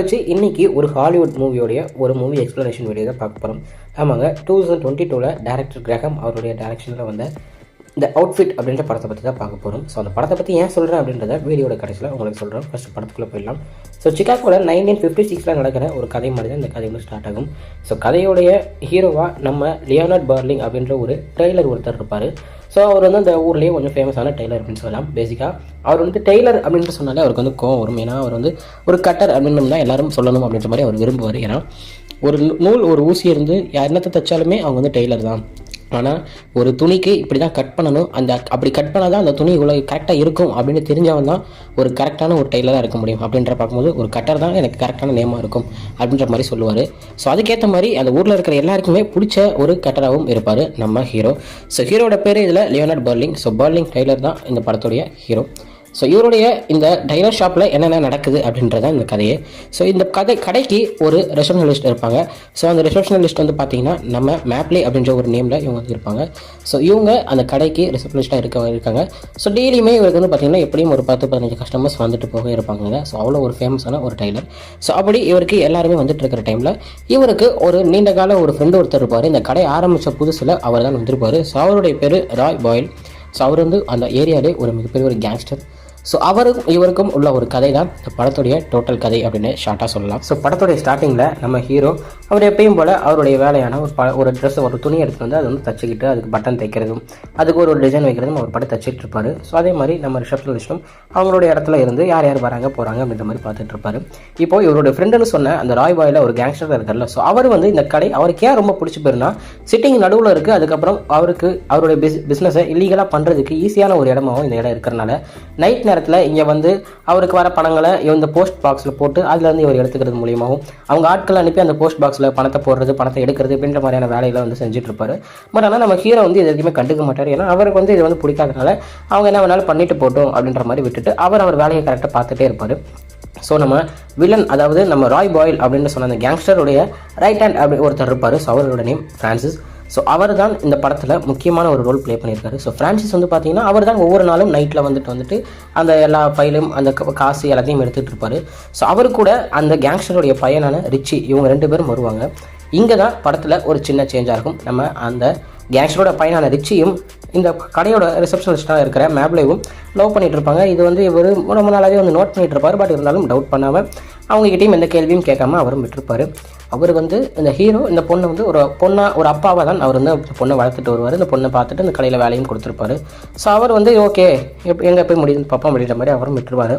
இன்னைக்கு ஒரு ஹாலிவுட் மூவியோடைய ஒரு மூவி எக்ஸ்ப்ளனேஷன் வீடியோ தான் பார்க்க போகிறோம். ஆமாங்க, 2022 டைரக்டர் கிரஹாம் அவருடைய டைரக்ஷனில் வந்த இந்த அவுட்ஃபிட் அப்படின்ற படத்தை பற்றி தான் பார்க்க போகிறோம். ஸோ அந்த படத்தை பற்றி ஏன் சொல்கிறேன் அப்படின்றத வீடியோட கடைசியில் உங்களுக்கு சொல்கிறேன். ஃபஸ்ட்டு படத்துக்குள்ளே போயிடலாம். ஸோ சிகாகோவில் 1956 நடக்கிற ஒரு கதை மாதிரி தான் இந்த கதை வந்து ஸ்டார்ட் ஆகும். ஸோ கதையோடைய ஹீரோவாக நம்ம லியோனார்ட் பர்லிங் அப்படின்ற ஒரு டெய்லர் ஒருத்தர் இருப்பார். ஸோ அவர் வந்து அந்த ஊர்லேயே கொஞ்சம் ஃபேமஸான டெய்லர் அப்படின்னு சொல்லலாம். பேசிக்காக அவர் வந்து டெய்லர் அப்படின்னு சொன்னாலே அவருக்கு வந்து கோவம் வரும். ஏன்னா அவர் வந்து ஒரு கட்டர் அப்படின்னு தான் எல்லாரும் சொல்லணும் அப்படின்ற மாதிரி அவர் விரும்புவார். ஏன்னா ஒரு நூல் ஒரு ஊசி இருந்து என்னத்தை தைச்சாலுமே அவங்க வந்து டெய்லர் தான். ஆனால் ஒரு துணிக்கு இப்படி தான் கட் பண்ணணும், அப்படி கட் பண்ணால் தான் அந்த துணி இவ்வளோ கரெக்டாக இருக்கும் அப்படின்னு தெரிஞ்சவன் தான் ஒரு கரெக்டான ஒரு டெய்லராக இருக்க முடியும். அப்படின்ற பார்க்கும்போது ஒரு கட்டர் தான் எனக்கு கரெக்டான நேமாக இருக்கும் அப்படின்ற மாதிரி சொல்லுவார். ஸோ அதுக்கேற்ற மாதிரி அந்த ஊரில் இருக்கிற எல்லாருக்குமே பிடிச்ச ஒரு கட்டராகவும் இருப்பார் நம்ம ஹீரோ. ஸோ ஹீரோட பேர் இதில் லியோனார்ட் பர்லிங். ஸோ பர்லிங் டெய்லர் தான் இந்த படத்துடைய ஹீரோ. ஸோ இவருடைய இந்த டைலர் ஷாப்பில் என்னென்ன நடக்குது அப்படின்றதான் இந்த கதையே. ஸோ இந்த கடைக்கு ஒரு ரிசப்ஷனலிஸ்ட் இருப்பாங்க. ஸோ அந்த ரிசப்ஷனலிஸ்ட் வந்து பார்த்தீங்கன்னா நம்ம மேப்லே அப்படின்ற ஒரு நேமில் இவங்க வந்து இருப்பாங்க. ஸோ இவங்க அந்த கடைக்கு ரிசப்ஷனிஸ்ட்டாக இருக்காங்க. ஸோ டெய்லியுமே இவருக்கு வந்து பார்த்தீங்கன்னா எப்படியும் ஒரு 10-15 கஸ்டமர்ஸ் வந்துட்டு போக இருப்பாங்க. ஸோ அவ்வளோ ஒரு ஃபேமஸான ஒரு டைலர். ஸோ அப்படி இவருக்கு எல்லாருமே வந்துட்டு இருக்கிற டைமில் இவருக்கு ஒரு நீண்ட கால ஒரு ஃப்ரெண்டு ஒருத்தர் இருப்பார். இந்த கடை ஆரம்பித்த புதுசில் அவர் தான் வந்திருப்பார். ஸோ அவருடைய பேர் ராய் பாயில். ஸோ அவர் வந்து அந்த ஏரியாவிலே ஒரு மிகப்பெரிய ஒரு கேங்ஸ்டர். ஸோ அவருக்கும் இவருக்கும் உள்ள ஒரு கதை தான் இந்த படத்துடைய டோட்டல் கதை அப்படின்னு ஷார்ட்டாக சொல்லலாம். ஸோ படத்துடைய ஸ்டார்டிங்கில் நம்ம ஹீரோ அவர் எப்பயும் போல் அவருடைய வேலையான ஒரு ட்ரெஸ் ஒரு துணி எடுத்து வந்து அதை வந்து தச்சுக்கிட்டு அதுக்கு பட்டன் தைக்கிறதும் அதுக்கு ஒரு டிசைன் வைக்கிறதும் அவர் படம் தச்சுட்டு இருப்பார். ஸோ அதே மாதிரி நம்ம ரிசப்ஷனிஸ்ட்டும் அவங்களுடைய இடத்துல இருந்து யார் யார் வராங்க போகிறாங்க அப்படின்ற மாதிரி பார்த்துட்டு இருப்பார். இப்போ இவருடைய ஃப்ரெண்டுன்னு சொன்ன அந்த ராய் பாயில் ஒரு கேங்ஸ்டர் இருக்கார்ல. ஸோ அவர் வந்து இந்த கடை அவருக்கு ஏன் ரொம்ப பிடிச்சி போயிருந்தா சிட்டிங் நடுவில் இருக்குது. அதுக்கப்புறம் அவருடைய பிஸ்னஸை இல்லீகலாக பண்ணுறதுக்கு ஈஸியான ஒரு இடமாகவும் இந்த இடம் இருக்கிறனால நைட் நேரத்தில் இங்கே வந்து அவருக்கு வர பணங்களை இந்த போஸ்ட் பாக்ஸில் போட்டு அதுலேருந்து இவர் எடுத்துக்கிறது மூலியமாகவும் அவங்க ஆட்கள் அனுப்பி அந்த போஸ்ட் பாக்ஸில் பணத்தை போடுறது பணத்தை எடுக்கிறது அப்படின்ற மாதிரியான வேலைகளை வந்து செஞ்சுட்டு இருப்பாரு. பட் ஆனால் நம்ம ஹீரோ வந்து இது எதுவுமே கண்டுக்க மாட்டார். ஏன்னா அவருக்கு வந்து இது வந்து பிடிக்காதனால அவங்க என்ன வேணாலும் பண்ணிட்டு போட்டோம் அப்படின்ற மாதிரி விட்டுட்டு அவர் வேலையை கரெக்டாக பார்த்துட்டே இருப்பார். ஸோ நம்ம வில்லன் அதாவது நம்ம ராய் பாயில் அப்படின்னு சொன்ன அந்த கேங்ஸ்டருடைய ரைட் ஹேண்ட் அப்படி ஒருத்தர் இருப்பார். ஸோ அவரோட நேம் ஃப்ரான்சிஸ். ஸோ அவர் தான் இந்த படத்தில் முக்கியமான ஒரு ரோல் ப்ளே பண்ணியிருக்காரு. ஸோ ஃப்ரான்சிஸ் வந்து பார்த்தீங்கன்னா அவர் தான் ஒவ்வொரு நாளும் நைட்டில் வந்துட்டு அந்த எல்லா ஃபைலும் அந்த காசு எல்லாத்தையும் எடுத்துகிட்டு இருப்பார். ஸோ அவர் கூட அந்த கேங்ஸ்டருடைய பையனான ரிச்சி இவங்க 2 பேரும் வருவாங்க. இங்கே தான் படத்தில் ஒரு சின்ன சேஞ்சாக இருக்கும். நம்ம அந்த கேங்ஸ்டரோட பையனான ரிச்சியும் இந்த கடையோட ரிசப்ஷனிஸ்டாக இருக்கிற மேப்லேயும் லவ் பண்ணிகிட்டு இருப்பாங்க. இது வந்து இவர் ரொம்ப நாளாகவே வந்து நோட் பண்ணிகிட்டு இருப்பார். பட் இருந்தாலும் டவுட் பண்ணாமல் அவங்ககிட்டையும் எந்த கேள்வியும் கேட்காம அவரும் விட்டுருப்பார். அவர் வந்து இந்த ஹீரோ இந்த பொண்ணை வந்து ஒரு அப்பாவாக தான் அவர் வந்து பொண்ணை வளர்த்துட்டு வருவார். இந்த பொண்ணை பார்த்துட்டு இந்த கடையில் வேலையும் கொடுத்துருப்பாரு. ஸோ அவர் வந்து ஓகே எங்கே போய் முடியுது பாப்பா அப்படின்ற மாதிரி அவரும் விட்டுருவார்.